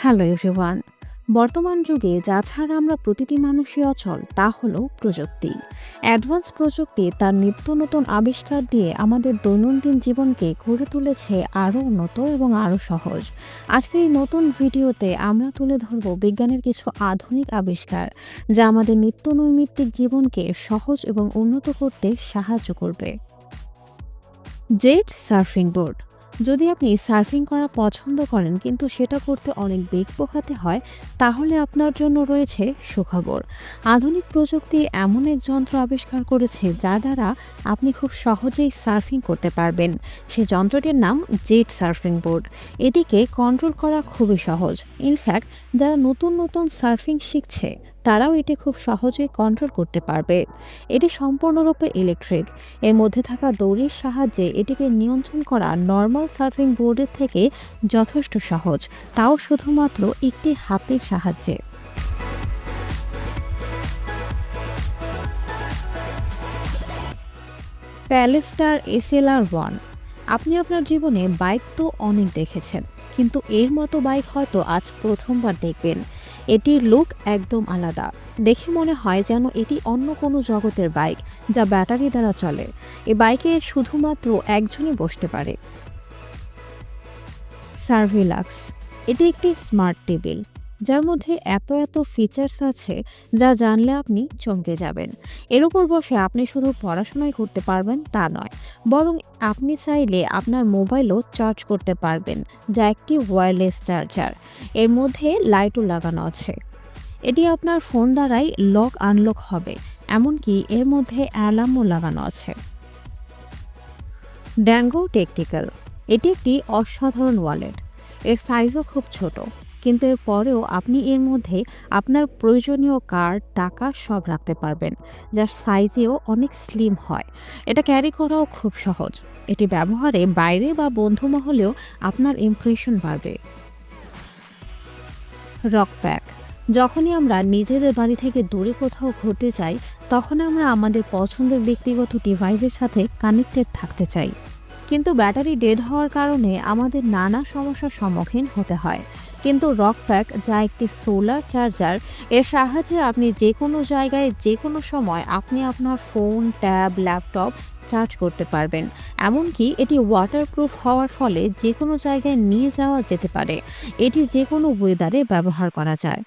Hello everyone. বর্তমান যুগে যা ছাড়া আমরা প্রতিটি মানুষই অচল তা হলো প্রযুক্তি। অ্যাডভান্স প্রযুক্তি তার নিত্য নতুন আবিষ্কার দিয়ে আমাদের দৈনন্দিন জীবনকে গড়ে তুলেছে আরও উন্নত এবং আরও সহজ। আজকের এই নতুন ভিডিওতে আমরা তুলে ধরব বিজ্ঞানের কিছু আধুনিক আবিষ্কার যা আমাদের নিত্য নৈমিত্তিক জীবনকে সহজ এবং উন্নত করতে সাহায্য করবে। Jet surfing board. যদি আপনি সার্ফিং করা পছন্দ করেন কিন্তু সেটা করতে অনেক বেগ পোহাতে হয়, তাহলে আপনার জন্য রয়েছে সুখবর। আধুনিক প্রযুক্তি এমন এক যন্ত্র আবিষ্কার করেছে যা দ্বারা আপনি খুব সহজেই সার্ফিং করতে পারবেন। সে যন্ত্রটির নাম জেট সার্ফিং বোর্ড। এটিকে কন্ট্রোল করা খুবই সহজ। ইনফ্যাক্ট যারা নতুন নতুন সার্ফিং শিখছে তারাও এটি খুব সহজেই কন্ট্রোল করতে পারবে। এটি সম্পূর্ণরূপে ইলেকট্রিক। এর মধ্যে থাকা দড়ির সাহায্যে এটিকে নিয়ন্ত্রণ করা নর্মাল সার্ফিং বোর্ডের থেকে যথেষ্ট সহজ, তাও শুধুমাত্র একটি হাতের সাহায্যে। প্যালেস্টার SLR-1। আপনি আপনার জীবনে বাইক তো অনেক দেখেছেন, কিন্তু এর মতো বাইক হয়তো আজ প্রথমবার দেখবেন। এটির লুক একদম আলাদা। দেখে মনে হয় যেন এটি অন্য কোনো জগতের বাইক যা ব্যাটারি দ্বারা চলে। এই বাইকে শুধুমাত্র একজনই বসতে পারে। সার্ভিলাক্স। এটি একটি স্মার্ট টেবিল যার মধ্যে এত ফিচার্স আছে যা জানলে আপনি চমকে যাবেন। এর উপর বসে আপনি শুধু পড়াশোনাই করতে পারবেন তা নয়, বরং আপনি চাইলে আপনার মোবাইলও চার্জ করতে পারবেন, যা একটি ওয়্যারলেস চার্জার। এর মধ্যে লাইটও লাগানো আছে। এটি আপনার ফোন দ্বারাই লক আনলক হবে, এমনকি এর মধ্যে অ্যালার্মও লাগানো আছে। ড্যাঙ্গো টেকটিক্যাল। এটি একটি অসাধারণ ওয়ালেট। এর সাইজও খুব ছোট, কিন্তু এর পরেও আপনি এর মধ্যে আপনার প্রয়োজনীয় কার্ড, টাকা সব রাখতে পারবেন, যার সাইজেও অনেক স্লিম হয়। এটা ক্যারি করাও খুব সহজ। এটি ব্যবহারে বাইরে বা বন্ধু মহলেও আপনার ইমপ্রেশন বাড়বে। Rock pack. যখনই আমরা নিজেদের বাড়ি থেকে দূরে কোথাও ঘুরতে চাই, তখন আমরা আমাদের পছন্দের ব্যক্তিগত ডিভাইসের সাথে কানেক্টেড থাকতে চাই, কিন্তু ব্যাটারি ডেড হওয়ার কারণে আমাদের নানা সমস্যার সম্মুখীন হতে হয়। কিন্তু রক প্যাক, যা একটি সোলার চার্জার, এর সাহায্যে আপনি যে কোনো জায়গায় যে কোনো সময় আপনি আপনার ফোন, ট্যাব, ল্যাপটপ চার্জ করতে পারবেন। এমনকি এটি ওয়াটারপ্রুফ হওয়ার ফলে যে কোনো জায়গায় নিয়ে যাওয়া যেতে পারে। এটি যে কোনো ওয়েদারে ব্যবহার করা যায়।